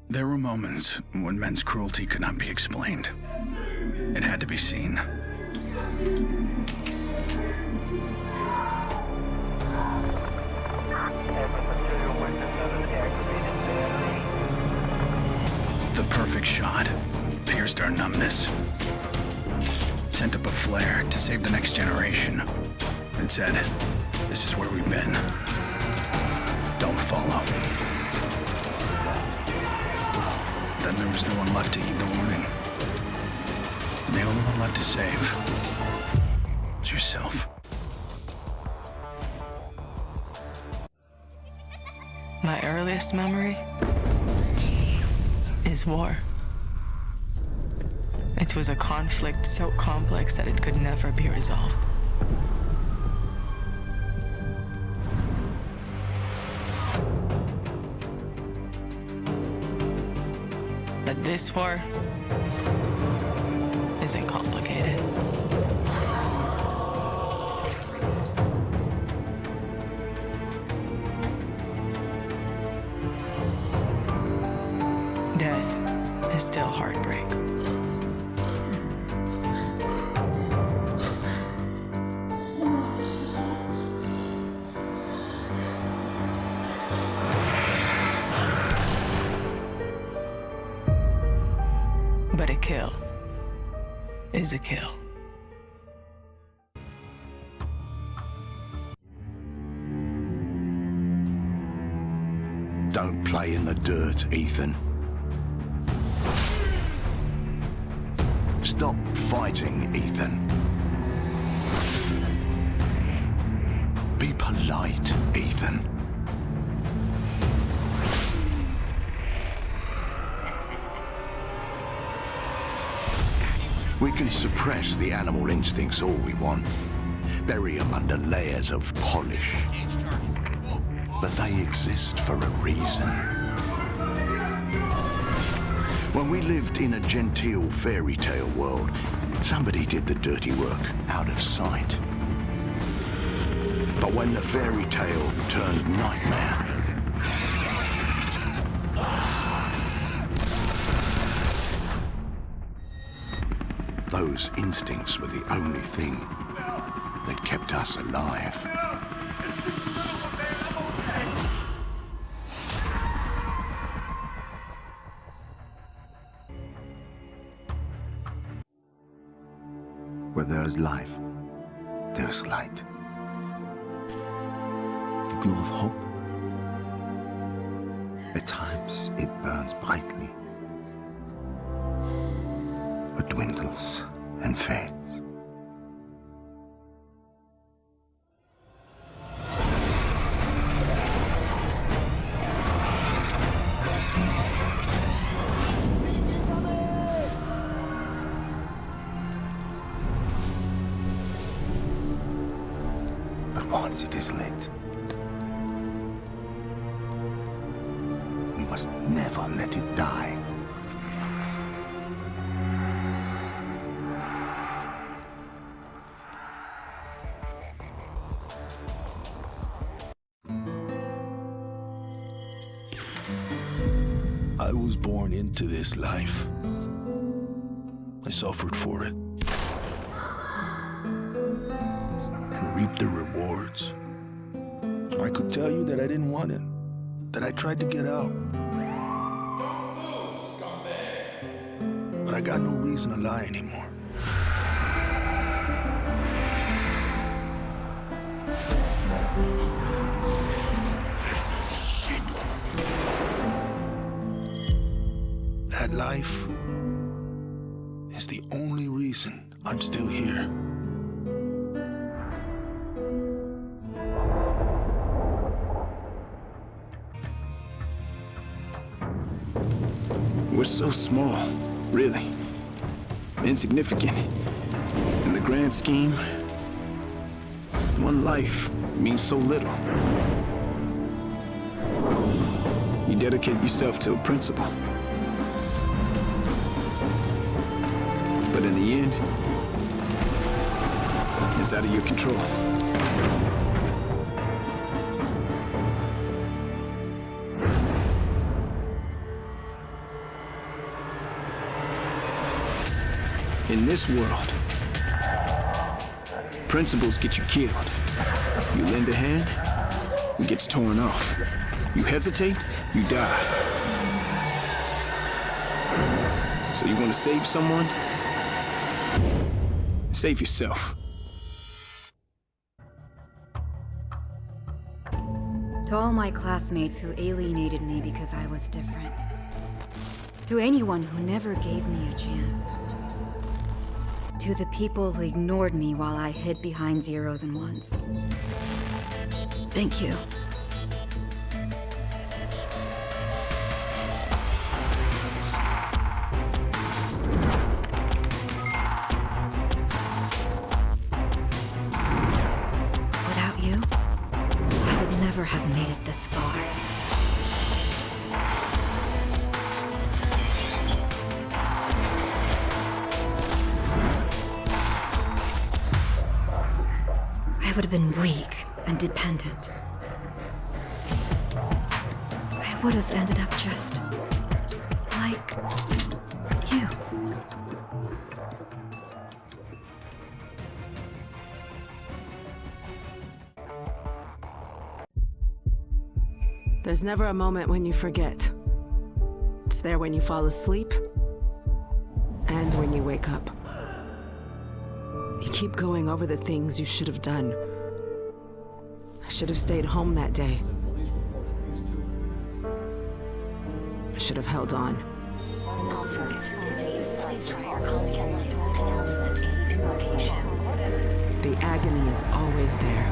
There were moments when men's cruelty could not be explained. It had to be seen. The perfect shot pierced our numbness, sent up a flare to save the next generation, and said, "This is where we've been. Don't follow." Then there was no one left to heed the warning. The only one left to save was yourself. My earliest memory is war. It was a conflict so complex that it could never be resolved. But this war isn't complicated. Death is still heartbreak. But a kill is a kill. Don't play in the dirt, Ethan. Stop fighting, Ethan. Be polite, Ethan. We can suppress the animal instincts all we want, bury them under layers of polish. But they exist for a reason. When we lived in a genteel fairy tale world, somebody did the dirty work out of sight. But when the fairy tale turned nightmare, those instincts were the only thing that kept us alive. Where there is life, there is light. The glow of hope. At times, it burns brightly, but dwindles and fades. But once it is lit, we must never let it die. I was born into this life. I suffered for it. And reaped the rewards. I could tell you that I didn't want it. That I tried to get out. Don't move, scumbag! But I got no reason to lie anymore. That life is the only reason I'm still here. We're so small, really. Insignificant. In the grand scheme, one life means so little. You dedicate yourself to a principle. But in the end, it's out of your control. In this world, principles get you killed. You lend a hand, it gets torn off. You hesitate, you die. So you want to save someone? Save yourself. To all my classmates who alienated me because I was different. To anyone who never gave me a chance. To the people who ignored me while I hid behind zeros and ones. Thank you. Without you, I would never have made it this far. I would have been weak and dependent. I would have ended up just like you. There's never a moment when you forget. It's there when you fall asleep and when you wake up. You keep going over the things you should have done. I should have stayed home that day. I should have held on. The agony is always there.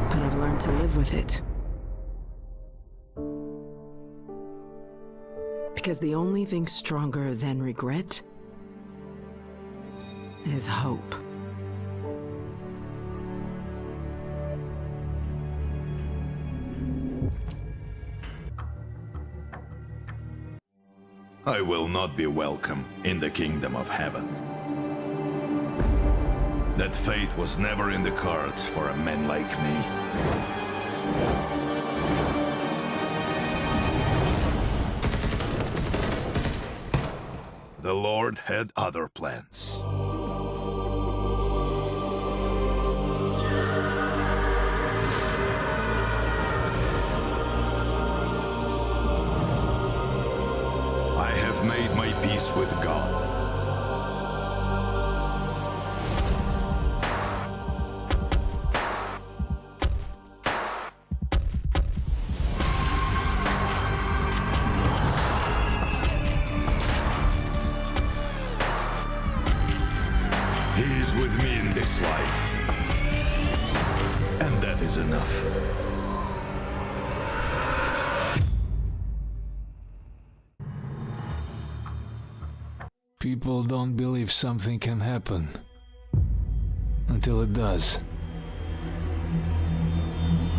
But I've learned to live with it. Because the only thing stronger than regret is hope. I will not be welcome in the kingdom of heaven. That fate was never in the cards for a man like me. The Lord had other plans. I have made my peace with God. He is with me in this life. And that is enough. People don't believe something can happen until it does.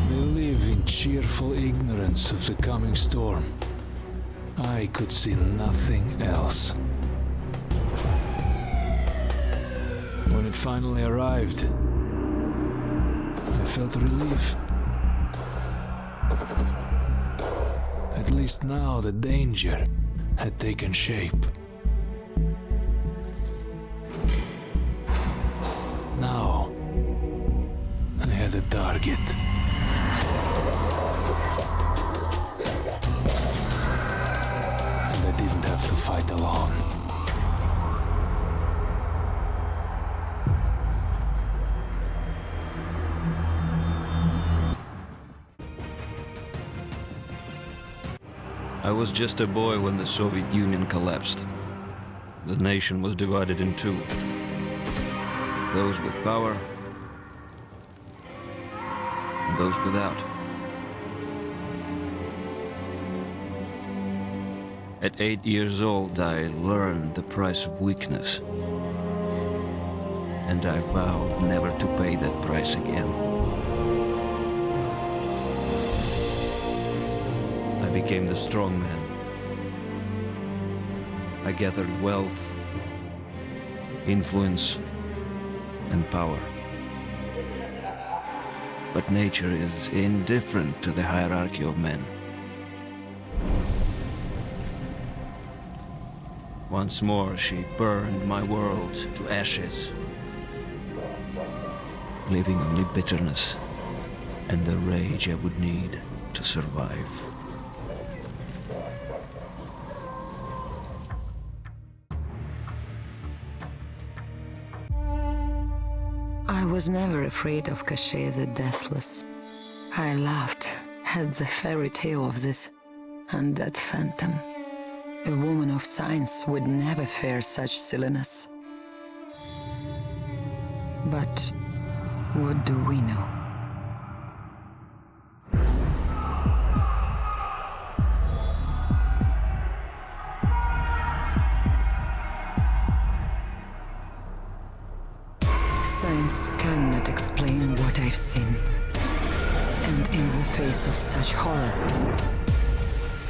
They live in cheerful ignorance of the coming storm. I could see nothing else. When it finally arrived, I felt relief. At least now the danger had taken shape. Now, I had a target. And I didn't have to fight alone. I was just a boy when the Soviet Union collapsed. The nation was divided in two. Those with power, and those without. At 8 years old, I learned the price of weakness. And I vowed never to pay that price again. I became the strong man. I gathered wealth, influence, and power. But nature is indifferent to the hierarchy of men. Once more, she burned my world to ashes, leaving only bitterness and the rage I would need to survive. I was never afraid of Cachet the Deathless. I laughed at the fairy tale of this undead phantom. A woman of science would never fear such silliness. But what do we know? Science cannot explain what I've seen. And in the face of such horror,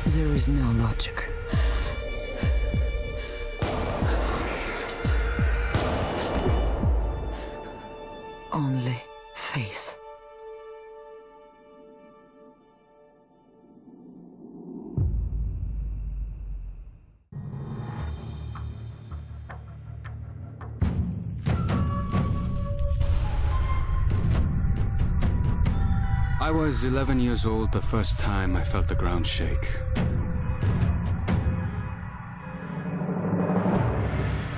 there is no logic. Only faith. I was 11 years old the first time I felt the ground shake.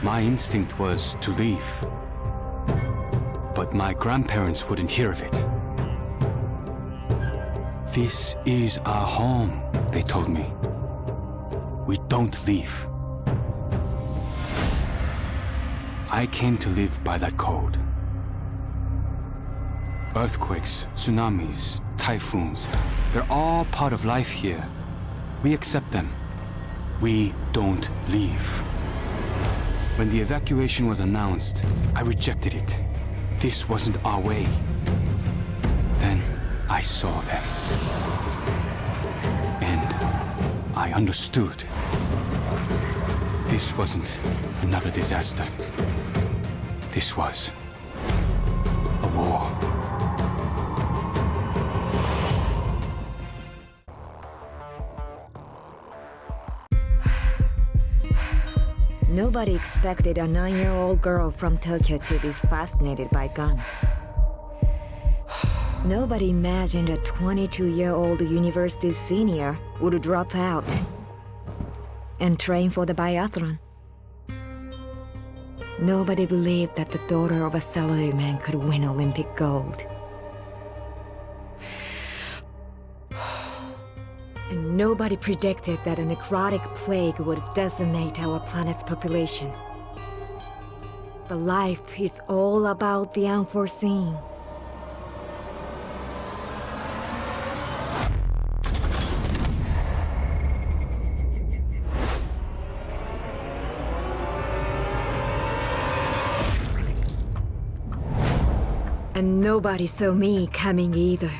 My instinct was to leave. But my grandparents wouldn't hear of it. This is our home, they told me. We don't leave. I came to live by that code. Earthquakes, tsunamis, typhoons, they're all part of life here. We accept them. We don't leave. When the evacuation was announced, I rejected it. This wasn't our way. Then I saw them. And I understood. This wasn't another disaster. This was a war. Nobody expected a 9-year-old girl from Tokyo to be fascinated by guns. Nobody imagined a 22-year-old university senior would drop out and train for the biathlon. Nobody believed that the daughter of a salaryman could win Olympic gold. And nobody predicted that a necrotic plague would decimate our planet's population. But life is all about the unforeseen. And nobody saw me coming either.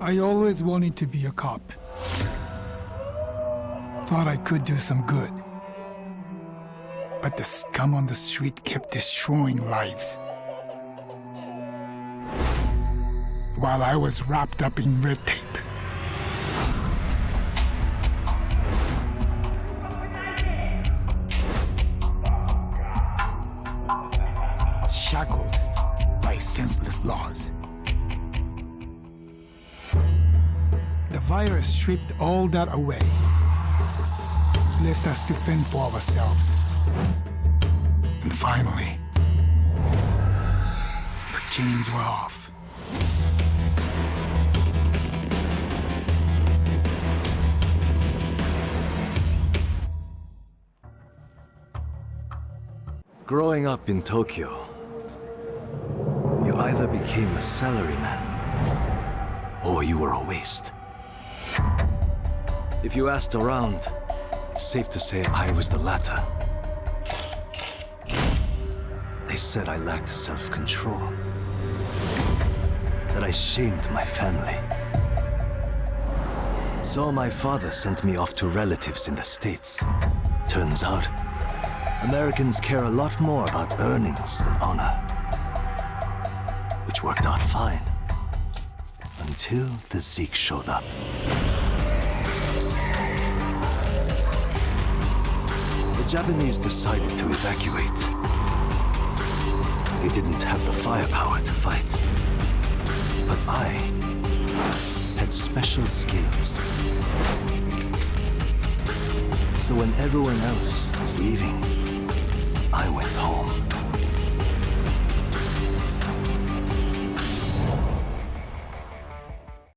I always wanted to be a cop. Thought I could do some good. But the scum on the street kept destroying lives. While I was wrapped up in red tape. Shackled by senseless laws. The virus stripped all that away, left us to fend for ourselves. And finally, the chains were off. Growing up in Tokyo, you either became a salaryman or you were a waste. If you asked around, it's safe to say I was the latter. They said I lacked self-control, that I shamed my family. So my father sent me off to relatives in the States. Turns out, Americans care a lot more about earnings than honor. Which worked out fine. Until the Zeke showed up. The Japanese decided to evacuate. They didn't have the firepower to fight. But I had special skills. So when everyone else was leaving, I went home.